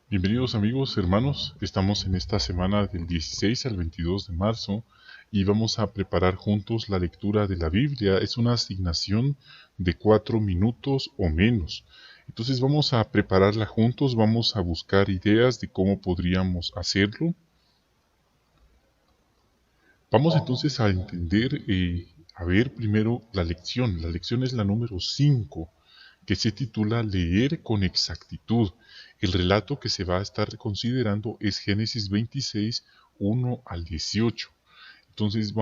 Bienvenidos amigos, hermanos. Estamos en esta semana del 16 al 22 de marzo y vamos a preparar juntos la lectura de la Biblia. Es una asignación de 4 minutos o menos. Entonces vamos a prepararla juntos, vamos a buscar ideas de cómo podríamos hacerlo. Vamos entonces a entender, a ver primero la lección. La lección es la número 5, que se titula Leer con exactitud. El relato que se va a estar considerando es Génesis 26, 1 al 18. Entonces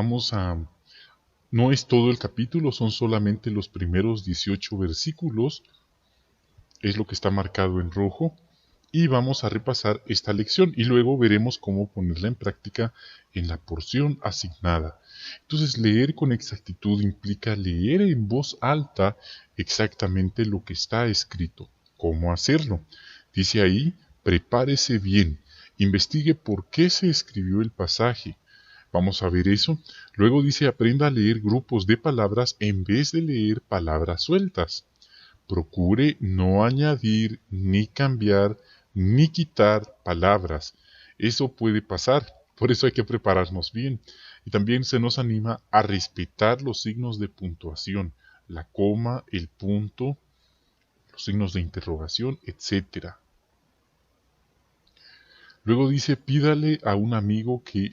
no es todo el capítulo, son solamente los primeros 18 versículos, es lo que está marcado en rojo, y vamos a repasar esta lección y luego veremos cómo ponerla en práctica en la porción asignada. Entonces, leer con exactitud implica leer en voz alta exactamente lo que está escrito. ¿Cómo hacerlo? Dice ahí, prepárese bien, investigue por qué se escribió el pasaje. Vamos a ver eso. Luego dice, aprenda a leer grupos de palabras en vez de leer palabras sueltas. Procure no añadir, ni cambiar, ni quitar palabras. Eso puede pasar, por eso hay que prepararnos bien. Y también se nos anima a respetar los signos de puntuación, la coma, el punto, los signos de interrogación, etc. Luego dice, pídale a un amigo que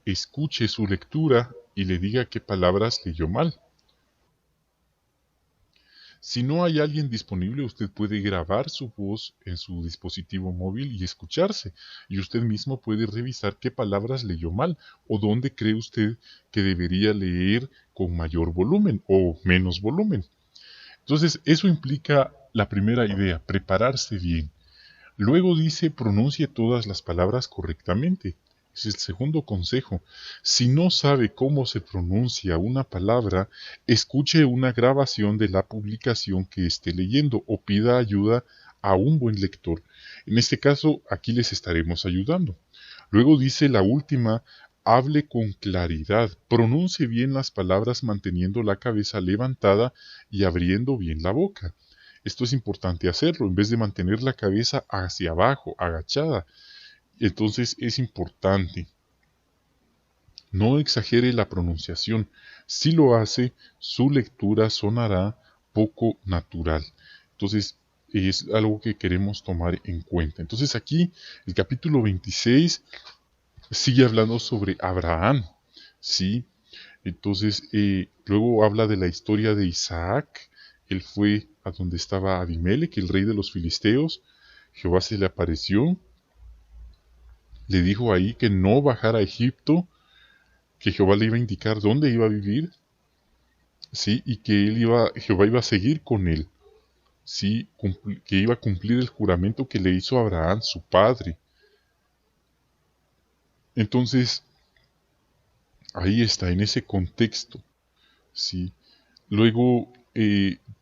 escuche su lectura y le diga qué palabras leyó mal. Si no hay alguien disponible, usted puede grabar su voz en su dispositivo móvil y escucharse, y usted mismo puede revisar qué palabras leyó mal o dónde cree usted que debería leer con mayor volumen o menos volumen. Entonces, eso implica la primera idea, prepararse bien. Luego dice, pronuncie todas las palabras correctamente. Es el segundo consejo. Si no sabe cómo se pronuncia una palabra, escuche una grabación de la publicación que esté leyendo o pida ayuda a un buen lector. En este caso, aquí les estaremos ayudando. Luego dice la última, hable con claridad, pronuncie bien las palabras manteniendo la cabeza levantada y abriendo bien la boca. Esto es importante hacerlo, en vez de mantener la cabeza hacia abajo, agachada. Entonces es importante. No exagere la pronunciación. Si lo hace, su lectura sonará poco natural. Entonces es algo que queremos tomar en cuenta. Entonces aquí el capítulo 26 sigue hablando sobre Abraham. ¿Sí? Entonces luego habla de la historia de Isaac. Él fue a donde estaba Abimelech, el rey de los filisteos. Jehová se le apareció, le dijo ahí que no bajara a Egipto, que Jehová le iba a indicar dónde iba a vivir, sí, y que Jehová iba a seguir con él, sí, que iba a cumplir el juramento que le hizo a Abraham, su padre. Entonces, ahí está, en ese contexto, sí. Luego,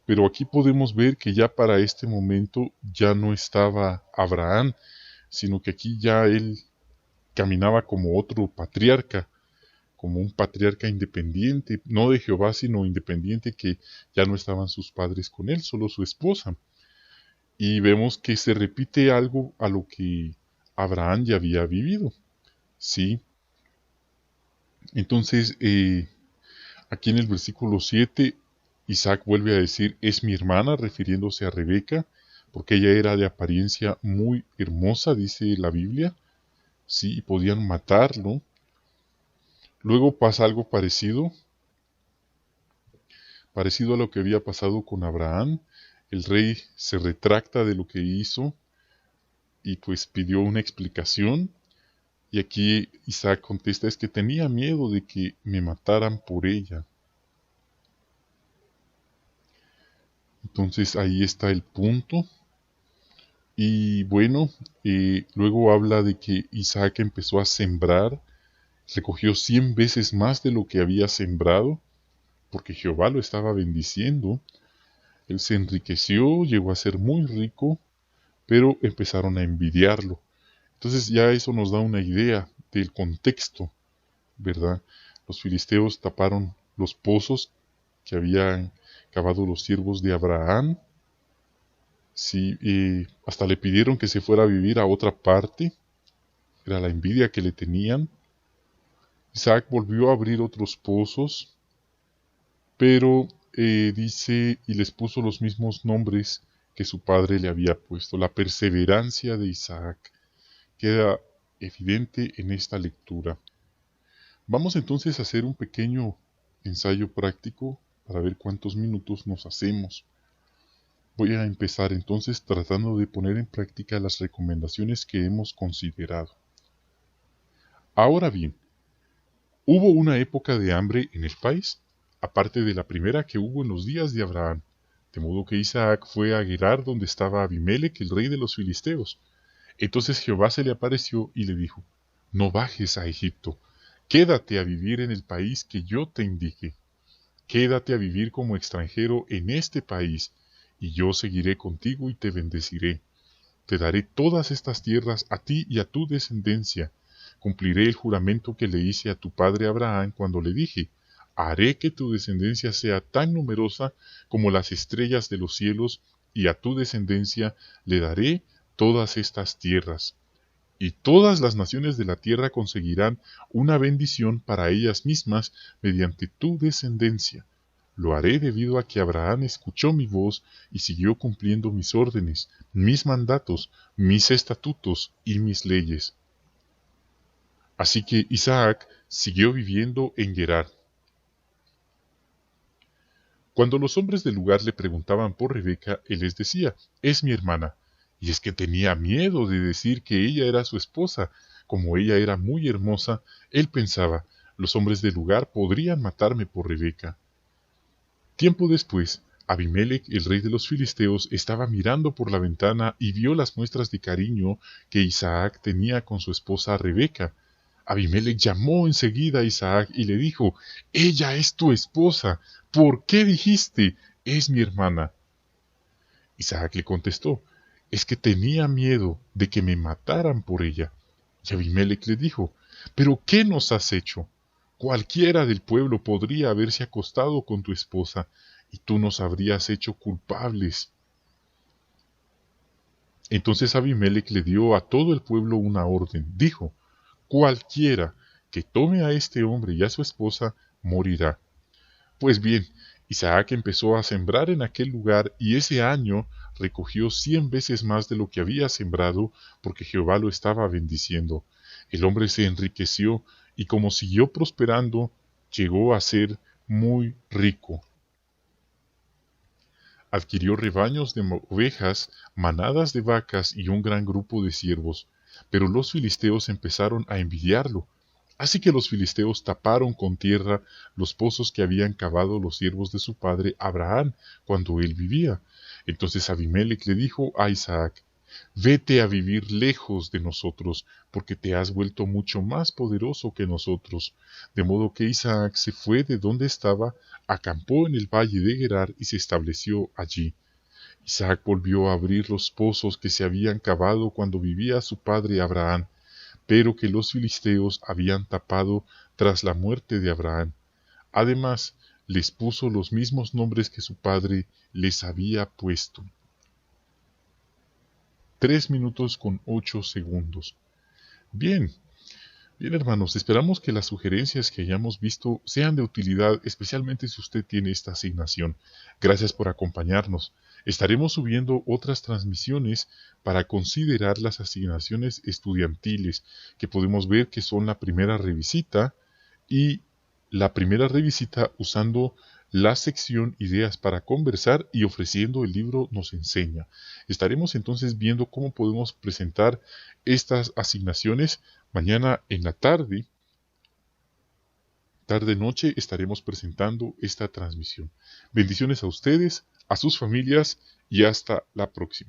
pero aquí podemos ver que ya para este momento ya no estaba Abraham, sino que aquí ya él caminaba como otro patriarca, como un patriarca independiente, no de Jehová, sino independiente, que ya no estaban sus padres con él, solo su esposa. Y vemos que se repite algo a lo que Abraham ya había vivido, ¿sí? Entonces, aquí en el versículo 7, Isaac vuelve a decir, es mi hermana, refiriéndose a Rebeca, porque ella era de apariencia muy hermosa, dice la Biblia, sí, y podían matarlo. Luego pasa algo parecido a lo que había pasado con Abraham. El rey se retracta de lo que hizo y pues pidió una explicación. Y aquí Isaac contesta, es que tenía miedo de que me mataran por ella. Entonces ahí está el punto. Y bueno, luego habla de que Isaac empezó a sembrar, recogió 100 veces más de lo que había sembrado, porque Jehová lo estaba bendiciendo. Él se enriqueció, llegó a ser muy rico, pero empezaron a envidiarlo. Entonces ya eso nos da una idea del contexto, ¿verdad? Los filisteos taparon los pozos que habían cavado los siervos de Abraham, Sí, hasta le pidieron que se fuera a vivir a otra parte, era la envidia que le tenían. Isaac volvió a abrir otros pozos, pero dice, y les puso los mismos nombres que su padre le había puesto. La perseverancia de Isaac queda evidente en esta lectura. Vamos entonces a hacer un pequeño ensayo práctico para ver cuántos minutos nos hacemos. Voy a empezar entonces tratando de poner en práctica las recomendaciones que hemos considerado. Ahora bien, hubo una época de hambre en el país, aparte de la primera que hubo en los días de Abraham, de modo que Isaac fue a Gerar donde estaba Abimelec, el rey de los filisteos. Entonces Jehová se le apareció y le dijo, no bajes a Egipto, quédate a vivir en el país que yo te indique. Quédate a vivir como extranjero en este país, y yo seguiré contigo y te bendeciré. Te daré todas estas tierras a ti y a tu descendencia. Cumpliré el juramento que le hice a tu padre Abraham cuando le dije, haré que tu descendencia sea tan numerosa como las estrellas de los cielos, y a tu descendencia le daré todas estas tierras. Y todas las naciones de la tierra conseguirán una bendición para ellas mismas mediante tu descendencia. Lo haré debido a que Abraham escuchó mi voz y siguió cumpliendo mis órdenes, mis mandatos, mis estatutos y mis leyes. Así que Isaac siguió viviendo en Gerar. Cuando los hombres del lugar le preguntaban por Rebeca, él les decía, es mi hermana. Y es que tenía miedo de decir que ella era su esposa. Como ella era muy hermosa, él pensaba, los hombres del lugar podrían matarme por Rebeca. Tiempo después, Abimelec, el rey de los filisteos, estaba mirando por la ventana y vio las muestras de cariño que Isaac tenía con su esposa Rebeca. Abimelec llamó enseguida a Isaac y le dijo, ella es tu esposa, ¿por qué dijiste, es mi hermana? Isaac le contestó, es que tenía miedo de que me mataran por ella. Y Abimelec le dijo, ¿pero qué nos has hecho? Cualquiera del pueblo podría haberse acostado con tu esposa, y tú nos habrías hecho culpables. Entonces Abimelec le dio a todo el pueblo una orden. Dijo, cualquiera que tome a este hombre y a su esposa, morirá. Pues bien, Isaac empezó a sembrar en aquel lugar y ese año recogió 100 veces más de lo que había sembrado porque Jehová lo estaba bendiciendo. El hombre se enriqueció y como siguió prosperando, llegó a ser muy rico. Adquirió rebaños de ovejas, manadas de vacas y un gran grupo de siervos. Pero los filisteos empezaron a envidiarlo. Así que los filisteos taparon con tierra los pozos que habían cavado los siervos de su padre Abraham cuando él vivía. Entonces Abimelec le dijo a Isaac, vete a vivir lejos de nosotros, porque te has vuelto mucho más poderoso que nosotros. De modo que Isaac se fue de donde estaba, acampó en el valle de Gerar y se estableció allí. Isaac volvió a abrir los pozos que se habían cavado cuando vivía su padre Abraham, pero que los filisteos habían tapado tras la muerte de Abraham. Además, les puso los mismos nombres que su padre les había puesto. 3 minutos con 8 segundos. Bien, bien hermanos, esperamos que las sugerencias que hayamos visto sean de utilidad, especialmente si usted tiene esta asignación. Gracias por acompañarnos. Estaremos subiendo otras transmisiones para considerar las asignaciones estudiantiles, que podemos ver que son la primera revisita y la primera revisita usando la sección Ideas para conversar y ofreciendo el libro Nos enseña. Estaremos entonces viendo cómo podemos presentar estas asignaciones. Mañana en la tarde, tarde-noche, estaremos presentando esta transmisión. Bendiciones a ustedes, a sus familias y hasta la próxima.